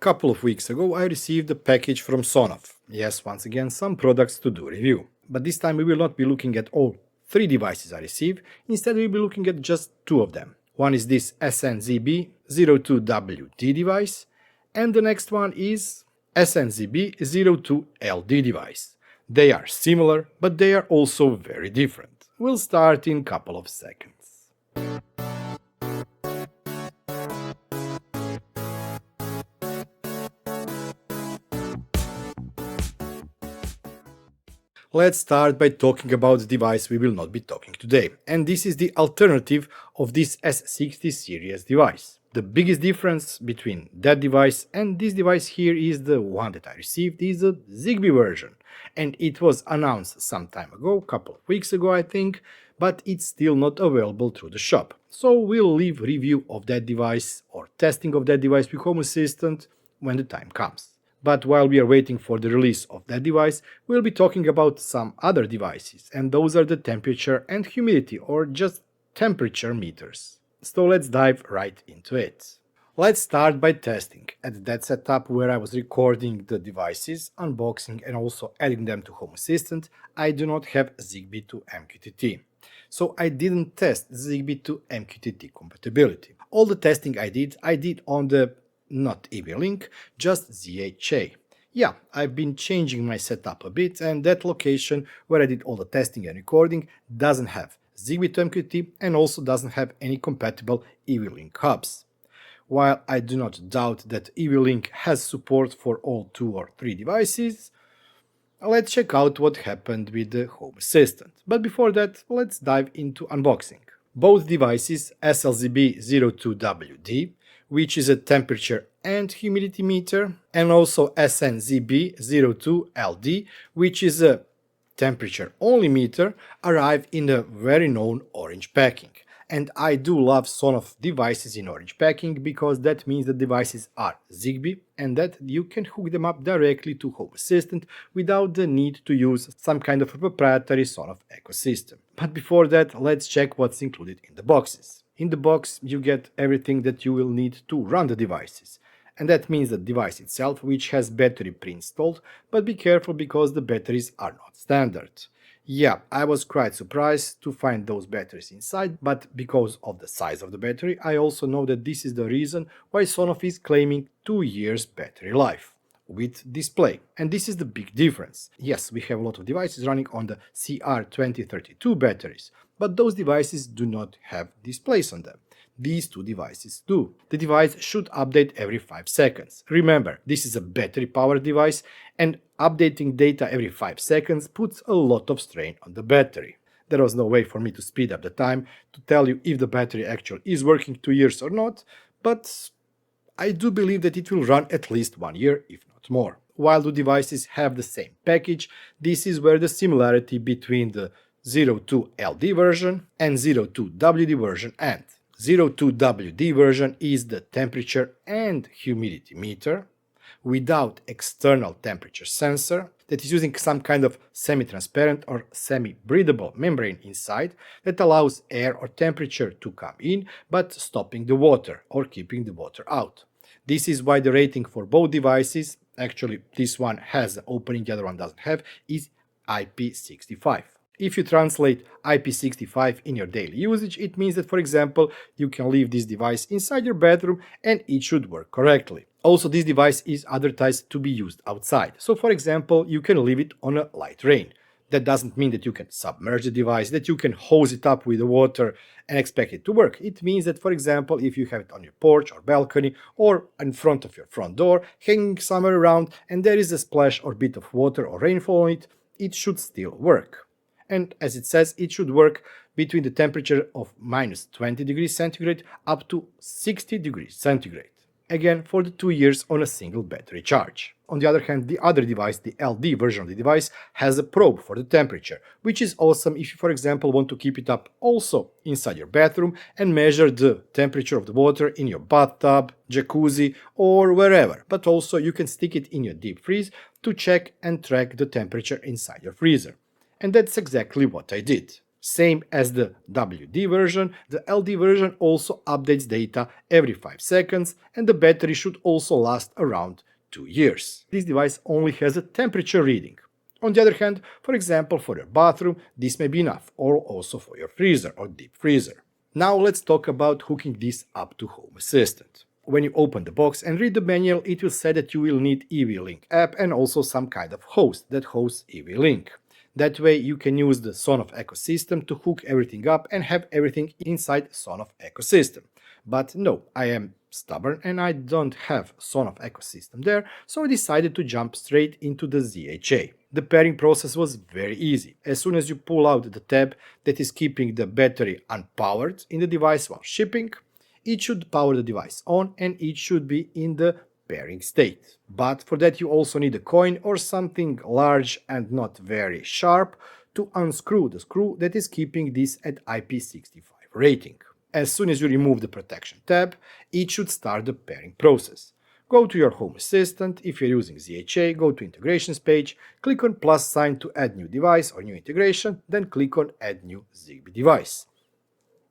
couple of weeks ago I received a package from Sonoff. Yes, once again some products to do review. But this time we will not be looking at all 3 devices I received, instead we will be looking at just 2 of them. One is this SNZB-02WD device, and the next one is SNZB-02LD device. They are similar, but they are also very different. We'll start in a couple of seconds. Let's start by talking about the device we will not be talking today, and this is the alternative of this S60 series device. The biggest difference between that device and this device here is the one that I received is a Zigbee version, and it was announced some time ago, a couple of weeks ago I think, but it's still not available through the shop. So we'll leave review of that device or testing of that device with Home Assistant when the time comes. But while we are waiting for the release of that device, we'll be talking about some other devices, and those are the temperature and humidity, or just temperature meters. So let's dive right into it. Let's start by testing. At that setup where I was recording the devices, unboxing and also adding them to Home Assistant, I do not have Zigbee to MQTT. So I didn't test Zigbee to MQTT compatibility. All the testing I did on the not EV-Link, just ZHA. Yeah, I've been changing my setup a bit, and that location where I did all the testing and recording doesn't have Zigbee to MQTT and also doesn't have any compatible EV-Link hubs. While I do not doubt that EV-Link has support for all 2 or 3 devices, let's check out what happened with the Home Assistant. But before that, let's dive into unboxing. Both devices, SLZB-02WD, which is a temperature and humidity meter, and also SNZB-02LD, which is a temperature only meter, arrive in a very known orange packing. And I do love Sonoff devices in orange packing because that means the devices are Zigbee and that you can hook them up directly to Home Assistant without the need to use some kind of a proprietary Sonoff ecosystem. But before that, let's check what's included in the boxes. In the box, you get everything that you will need to run the devices. And that means the device itself, which has battery pre-installed, but be careful because the batteries are not standard. Yeah, I was quite surprised to find those batteries inside, but because of the size of the battery, I also know that this is the reason why Sonoff is claiming 2 years battery life with display. And this is the big difference. Yes, we have a lot of devices running on the CR2032 batteries, but those devices do not have displays on them. These 2 devices do. The device should update every 5 seconds. Remember, this is a battery-powered device, and updating data every 5 seconds puts a lot of strain on the battery. There was no way for me to speed up the time to tell you if the battery actually is working 2 years or not, but I do believe that it will run at least 1 year, if not more. While the devices have the same package, this is where the similarity between the 02LD version and 02WD version ends. 02WD version is the temperature and humidity meter without external temperature sensor that is using some kind of semi-transparent or semi-breathable membrane inside that allows air or temperature to come in but stopping the water or keeping the water out. This is why the rating for both devices, actually this one has an opening, the other one doesn't have, is IP65. If you translate IP65 in your daily usage, it means that, for example, you can leave this device inside your bedroom and it should work correctly. Also, this device is advertised to be used outside. So, for example, you can leave it on a light rain. That doesn't mean that you can submerge the device, that you can hose it up with the water and expect it to work. It means that, for example, if you have it on your porch or balcony or in front of your front door, hanging somewhere around, and there is a splash or bit of water or rainfall on it, it should still work. And as it says, it should work between the temperature of minus 20 degrees centigrade up to 60 degrees centigrade. Again, for the 2 years on a single battery charge. On the other hand, the other device, the LD version of the device, has a probe for the temperature, which is awesome if you, for example, want to keep it up also inside your bathroom and measure the temperature of the water in your bathtub, jacuzzi, or wherever. But also you can stick it in your deep freeze to check and track the temperature inside your freezer. And that's exactly what I did. Same as the WD version, the LD version also updates data every 5 seconds, and the battery should also last around 2 years. This device only has a temperature reading. On the other hand, for example, for your bathroom, this may be enough, or also for your freezer or deep freezer. Now let's talk about hooking this up to Home Assistant. When you open the box and read the manual, it will say that you will need EV-Link app and also some kind of host that hosts EV-Link. That way you can use the Sonoff ecosystem to hook everything up and have everything inside Sonoff ecosystem. But no, I am stubborn and I don't have Sonoff ecosystem there, so I decided to jump straight into the ZHA. The pairing process was very easy. As soon as you pull out the tab that is keeping the battery unpowered in the device while shipping, it should power the device on and it should be in the pairing state. But for that you also need a coin or something large and not very sharp to unscrew the screw that is keeping this at IP65 rating. As soon as you remove the protection tab, it should start the pairing process. Go to your Home Assistant. If you're using ZHA, go to Integrations page, click on plus sign to add new device or new integration, then click on Add New Zigbee Device.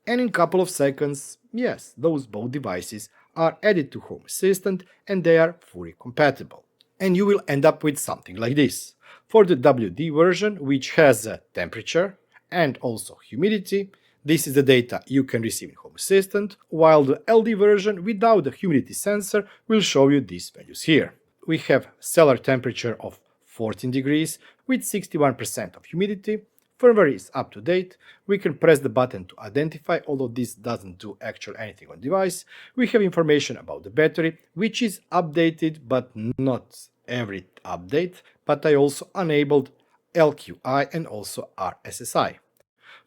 And in a couple of seconds, yes, those both devices are added to Home Assistant and they are fully compatible. And you will end up with something like this. For the WD version, which has a temperature and also humidity, this is the data you can receive in Home Assistant, while the LD version without the humidity sensor will show you these values here. We have cellar temperature of 14 degrees with 61% of humidity. Firmware is up to date. We can press the button to identify, although this doesn't do actually anything on device. We have information about the battery, which is updated, but not every update. But I also enabled LQI and also RSSI.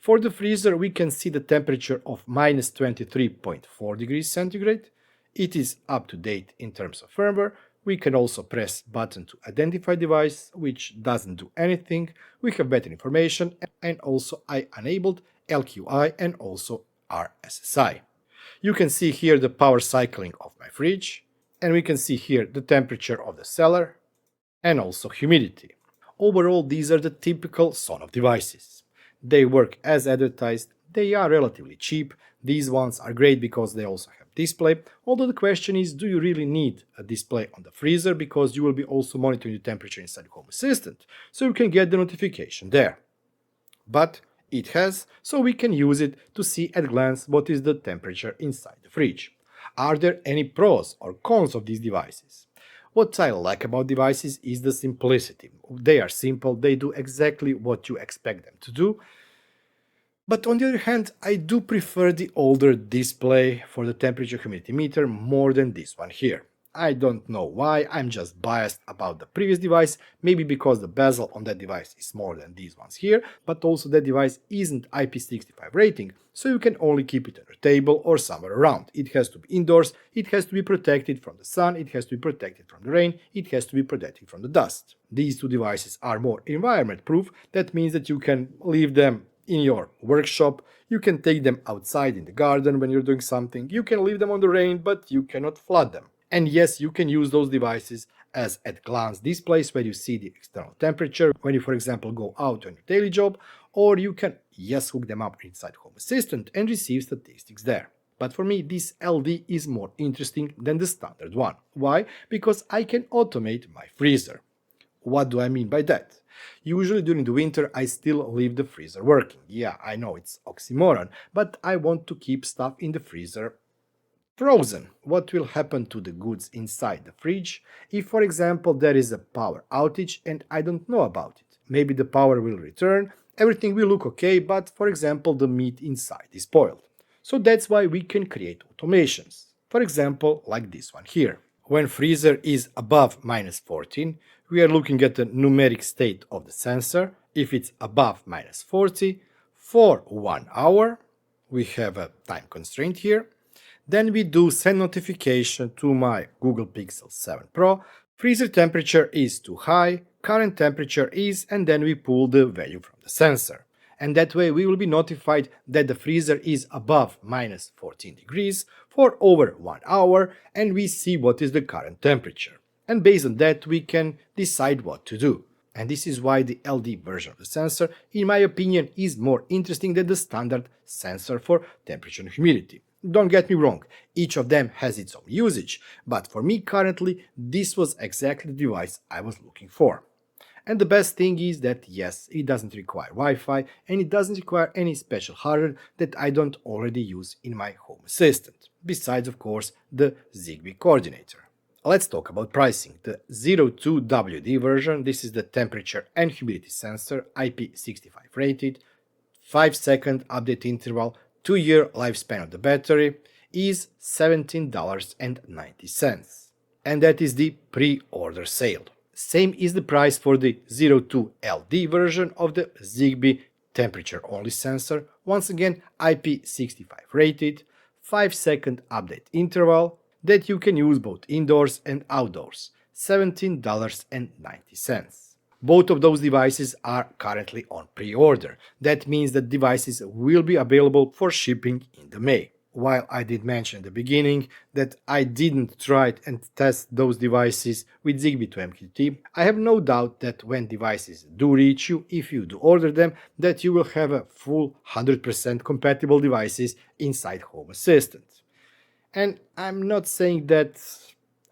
For the freezer, we can see the temperature of minus 23.4 degrees centigrade. It is up to date in terms of firmware. We can also press button to identify device, which doesn't do anything. We have better information, and also I enabled LQI and also RSSI. You can see here the power cycling of my fridge, and we can see here the temperature of the cellar and also humidity. Overall, these are the typical Sonoff devices. They work as advertised, they are relatively cheap. These ones are great because they also have display, although the question is, do you really need a display on the freezer, because you will be also monitoring the temperature inside the Home Assistant, so you can get the notification there. But it has, so we can use it to see at a glance what is the temperature inside the fridge. Are there any pros or cons of these devices? What I like about devices is the simplicity. They are simple, they do exactly what you expect them to do. But on the other hand, I do prefer the older display for the temperature humidity meter more than this one here. I don't know why, I'm just biased about the previous device, maybe because the bezel on that device is smaller than these ones here, but also that device isn't IP65 rating, so you can only keep it on your table or somewhere around. It has to be indoors, it has to be protected from the sun, it has to be protected from the rain, it has to be protected from the dust. These two devices are more environment proof, that means that you can leave them in your workshop, you can take them outside in the garden when you're doing something, you can leave them on the rain, but you cannot flood them. And yes, you can use those devices as at-glance displays where you see the external temperature when you, for example, go out on your daily job, or you can, yes, hook them up inside Home Assistant and receive statistics there. But for me, this LD is more interesting than the standard one. Why? Because I can automate my freezer. What do I mean by that? Usually during the winter I still leave the freezer working. Yeah, I know it's oxymoron, but I want to keep stuff in the freezer frozen. What will happen to the goods inside the fridge if, for example, there is a power outage and I don't know about it? Maybe the power will return, everything will look okay, but for example the meat inside is spoiled. So that's why we can create automations. For example, like this one here. When freezer is above minus 14, we are looking at the numeric state of the sensor. If it's above minus 40, for 1 hour, we have a time constraint here. Then we do send notification to my Google Pixel 7 Pro. Freezer temperature is too high, current temperature is, and then we pull the value from the sensor. And that way we will be notified that the freezer is above minus 14 degrees for over 1 hour, and we see what is the current temperature. And based on that we can decide what to do. And this is why the LD version of the sensor, in my opinion, is more interesting than the standard sensor for temperature and humidity. Don't get me wrong, each of them has its own usage, but for me currently, this was exactly the device I was looking for. And the best thing is that yes, it doesn't require Wi-Fi and it doesn't require any special hardware that I don't already use in my home assistant, besides of course the Zigbee coordinator. Let's talk about pricing. The 02WD version, this is the temperature and humidity sensor, IP65 rated, 5-second update interval, 2-year lifespan of the battery, is $17.90. And that is the pre-order sale. Same is the price for the 02LD version of the Zigbee temperature-only sensor, once again IP65 rated, 5-second update interval, that you can use both indoors and outdoors, $17.90. Both of those devices are currently on pre-order. That means that devices will be available for shipping in the May. While I did mention at the beginning that I didn't try and test those devices with Zigbee to MQTT, I have no doubt that when devices do reach you, if you do order them, that you will have a full 100% compatible devices inside Home Assistant. And I'm not saying that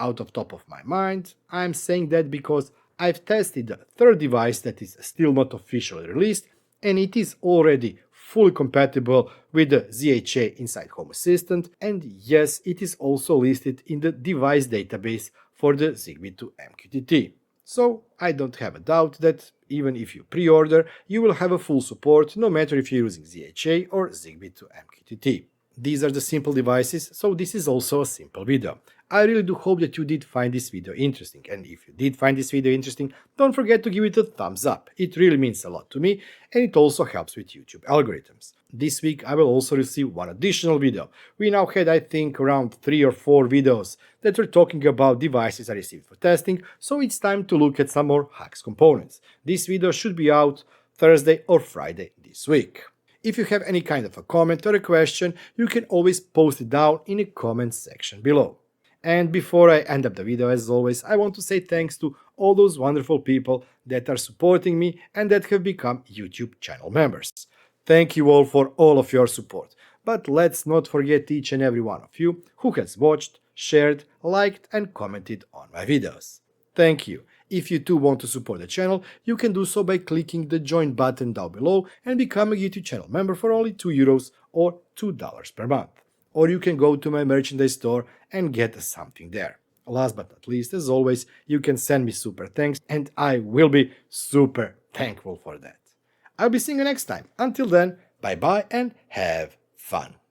out of top of my mind, I'm saying that because I've tested the third device that is still not officially released, and it is already fully compatible with the ZHA inside Home Assistant, and yes, it is also listed in the device database for the Zigbee to MQTT. So I don't have a doubt that even if you pre-order, you will have a full support no matter if you're using ZHA or Zigbee to MQTT. These are the simple devices, so this is also a simple video. I really do hope that you did find this video interesting, and if you did find this video interesting, don't forget to give it a thumbs up. It really means a lot to me, and it also helps with YouTube algorithms. This week I will also receive one additional video. We now had, I think, around 3 or 4 videos that were talking about devices I received for testing, so it's time to look at some more Hacks components. This video should be out Thursday or Friday this week. If you have any kind of a comment or a question, you can always post it down in the comment section below. And before I end up the video, as always, I want to say thanks to all those wonderful people that are supporting me and that have become YouTube channel members. Thank you all for all of your support. But let's not forget each and every one of you who has watched, shared, liked and commented on my videos. Thank you. If you too want to support the channel, you can do so by clicking the join button down below and become a YouTube channel member for only €2 or $2 per month. Or you can go to my merchandise store and get something there. Last but not least, as always, you can send me super thanks and I will be super thankful for that. I'll be seeing you next time. Until then, bye bye and have fun.